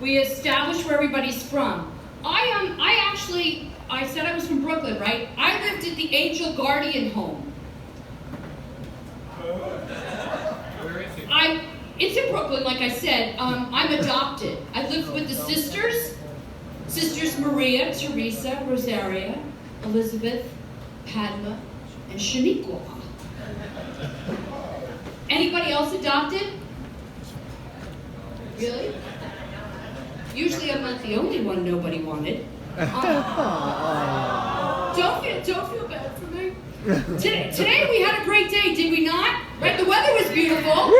We establish where everybody's from. I said I was from Brooklyn, right? I lived at the Angel Guardian Home. It's in Brooklyn, like I said. I'm adopted. I lived with the Sisters Maria, Teresa, Rosaria, Elizabeth, Padma, and Shaniqua. Anybody else adopted? Really? Usually I'm not the only one nobody wanted. Don't feel bad for me. Today we had a great day, did we not? Right? The weather was beautiful.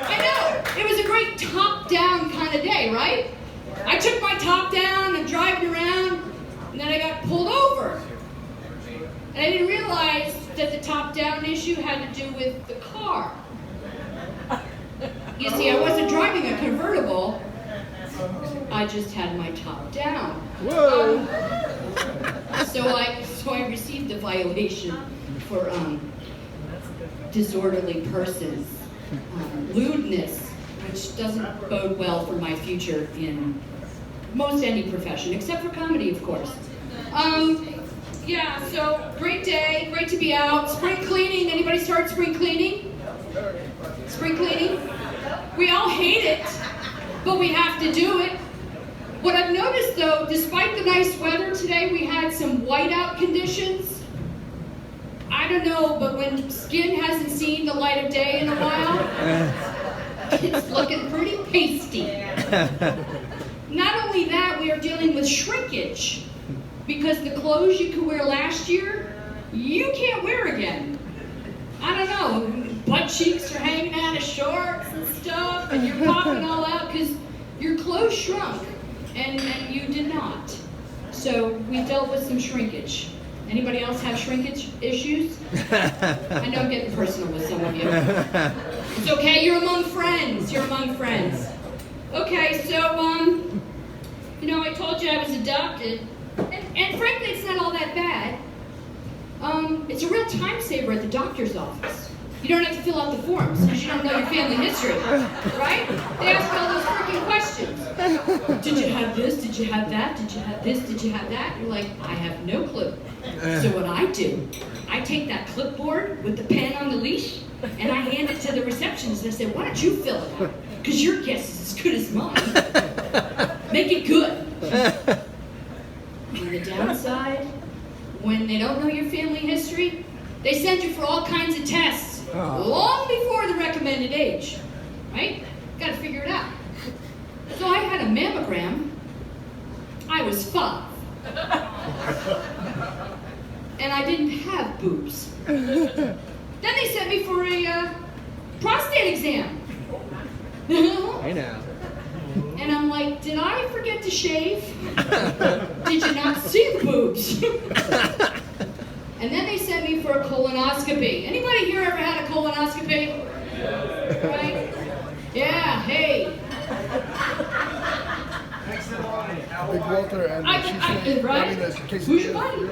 I know. It was a great top-down kind of day, right? I took my top down and driving around, and then I got pulled over. And I didn't realize that the top-down issue had to do with the car. You see, I wasn't driving a convertible. I just had my top down. Whoa! So I received a violation for disorderly persons, lewdness, which doesn't bode well for my future in most any profession, except for comedy, of course. Yeah, so great day, great to be out. Spring cleaning, anybody start spring cleaning? Spring cleaning? We all hate it, but we have to do it. What I've noticed though, despite the nice weather today, we had some whiteout conditions. I don't know, but when skin hasn't seen the light of day in a while, it's looking pretty pasty. Not only that, we are dealing with shrinkage, because the clothes you could wear last year, you can't wear again. I don't know, butt cheeks are hanging out of shorts and stuff, and you're popping all out because your clothes shrunk, and you did not. So we dealt with some shrinkage. Anybody else have shrinkage issues? I know I'm getting personal with some of you. It's okay, you're among friends. You're among friends. Okay, so, you know, I told you I was adopted, and frankly, it's not all that bad. It's a real time saver at the doctor's office. You don't have to fill out the forms because you don't know your family history, right? They ask all those freaking questions. Did you have this? Did you have that? Did you have this? Did you have that? You're like, I have no clue. So what I do, I take that clipboard with the pen on the leash and I hand it to the receptionist and I say, why don't you fill it out? Because your guess is as good as mine. Make it good. On the downside, when they don't know your family history, they send you for all kinds of tests long before the recommended age, right? Got to figure it out. So I had a mammogram. I was 5. And I didn't have boobs. Then they sent me for a prostate exam. I know. And I'm like, did I forget to shave? Did you not see the boobs? And then they sent me for a colonoscopy. Anybody here ever had a colonoscopy? Right? Yeah, hey. Big Walter and right? Who's your buddy?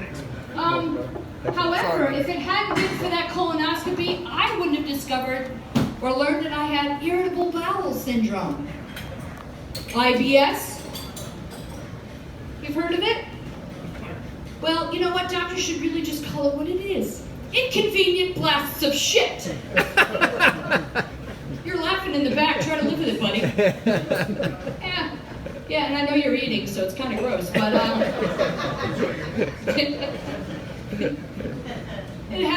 However, if it hadn't been for that colonoscopy, I wouldn't have discovered or learned that I had irritable bowel syndrome. IBS? You've heard of it? Well, you know what? Doctors should really just call it what it is. Inconvenient blasts of shit. You're laughing in the back. Try to live with it, buddy. Yeah, and I know you're eating, so it's kind of gross, but it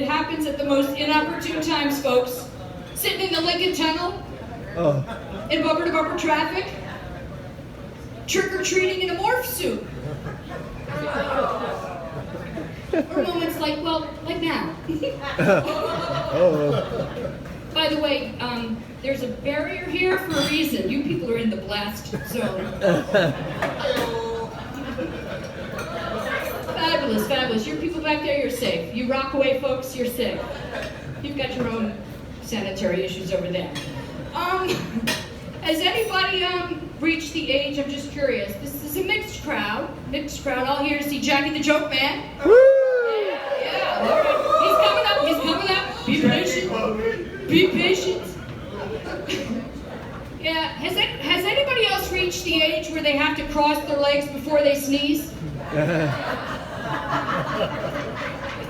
happens at the most inopportune times, folks. Sitting in the Lincoln Tunnel, in bumper-to-bumper traffic, trick-or-treating in a morph suit. Or moments like, well, like now. By the way, there's a barrier here for a reason. You people are in the blast zone. Fabulous, fabulous. Your people back there, you're safe. You Rockaway folks, you're safe. You've got your own sanitary issues over there. Has anybody reached the age, I'm just curious, this is a mixed crowd, all here to see Jackie the Joke Man. Woo! Yeah, all right. He's coming up. Be patient. Be patient. Yeah, has anybody reach the age where they have to cross their legs before they sneeze?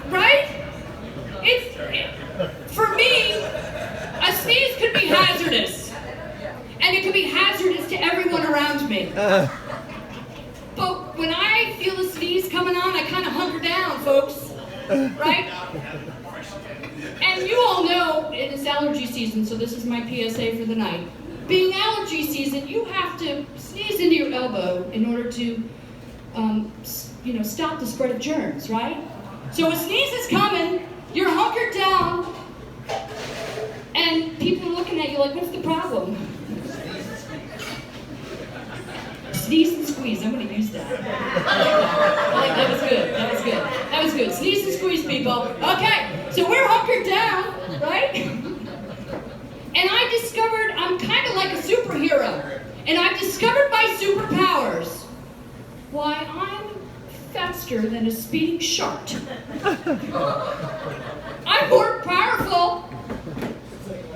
Right? For me, a sneeze could be hazardous. And it could be hazardous to everyone around me. But when I feel a sneeze coming on, I kind of hunker down, folks. Right? And you all know it is allergy season, so this is my PSA for the night. Being allergy season, you have to sneeze into your elbow in order to, stop the spread of germs, right? So a sneeze is coming, you're hunkered down, and people are looking at you like, what's the problem? Sneeze and squeeze, I'm gonna use that. That was good, that was good. That was good, sneeze and squeeze, people. Okay, so we're hunkered down, right? And I discovered I'm kind of like a superhero. And I've discovered my superpowers. Why, I'm faster than a speeding shark. I'm more powerful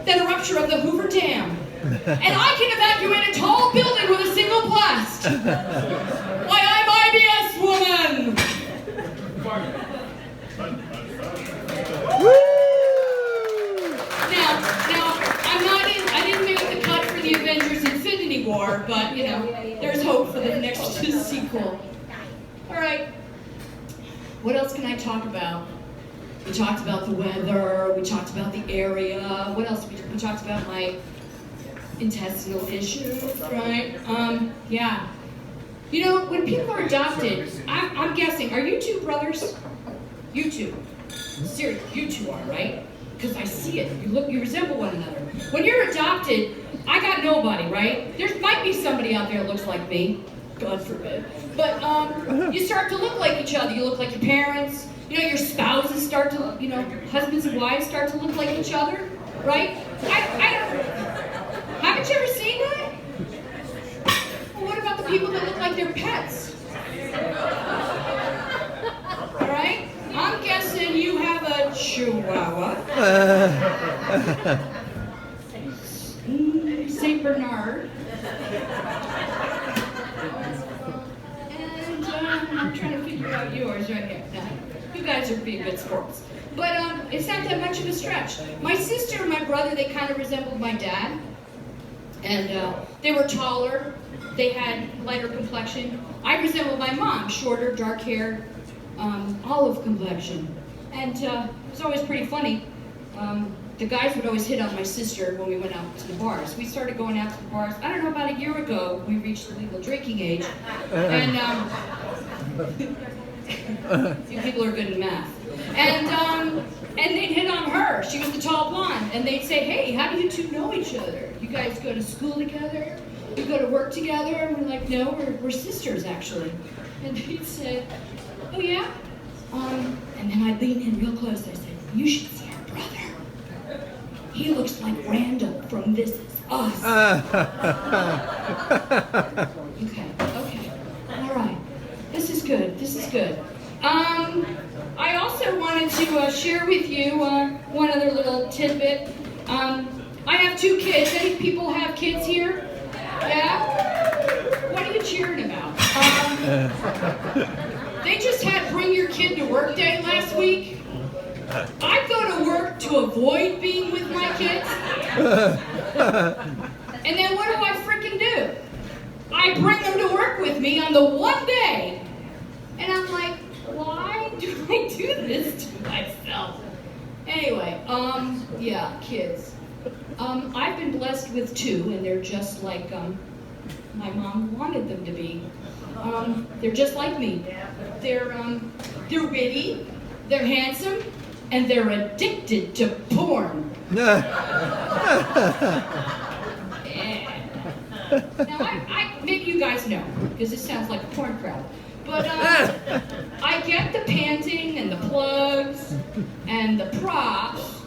than a rupture of the Hoover Dam. And I can evacuate a tall building with a single blast. Why, I'm IBS woman. Now, I didn't make the cut for the Avengers Infinity War, but, there's hope for the next sequel. All right. What else can I talk about? We talked about the weather. We talked about the area. What else? We talked about my intestinal issues, right? Yeah. When people are adopted, I'm guessing, are you two brothers? You two. Seriously, you two are, right? Because I see it. You resemble one another. When you're adopted, I got nobody, right? There might be somebody out there that looks like me. God forbid. But you start to look like each other. You look like your parents. Your spouses start to, husbands and wives start to look like each other, right? Haven't you ever seen that? Well, what about the people that look like their pets? All right? I'm guessing you have a Chihuahua. St. Bernard. And I'm trying to figure out yours right here. Now, you guys are being good sports. But it's not that much of a stretch. My sister and my brother, they kind of resembled my dad. And they were taller. They had lighter complexion. I resembled my mom, shorter, dark hair, olive complexion. And it was always pretty funny. The guys would always hit on my sister when we went out to the bars. We started going out to the bars, I don't know, about a year ago. We reached the legal drinking age. And you people are good in math. And they'd hit on her. She was the tall blonde. And they'd say, hey, how do you two know each other? You guys go to school together? You go to work together? And we're like, no, we're sisters, actually. And they'd say, oh, yeah? And then I'd lean in real close. I said, you should see our brother. He looks like Randall from This Is Us. Okay. All right. This is good. I also wanted to share with you one other little tidbit. I have 2 kids. Any people have kids here? Yeah? What are you cheering about? They just had Bring Your Kid to Work Day last week. I go to work to avoid being with my kids. And then what do I freaking do? I bring them to work with me on the one day. And I'm like, why do I do this to myself? Anyway, yeah, kids. I've been blessed with 2, and they're just like my mom wanted them to be. They're just like me. They're witty, they're handsome, and they're addicted to porn. Yeah. Now, maybe you guys know, because this sounds like a porn crowd. But I get the panting and the plugs and the props.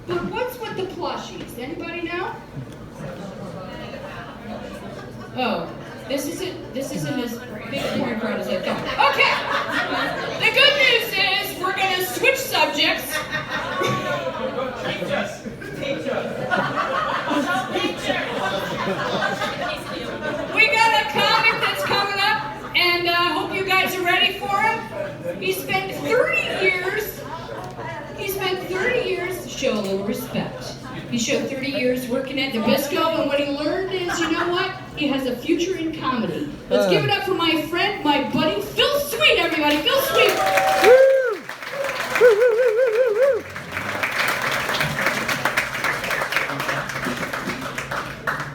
But what's with the plushies? Anybody know? Oh, this isn't as big a porn crowd as I thought. Okay. The good news is we're going to switch subjects. We got a He showed 30 years working at Nabisco, and what he learned is, you know what? He has a future in comedy. Let's give it up for my friend, my buddy, Phil Sweet, everybody. Phil Sweet.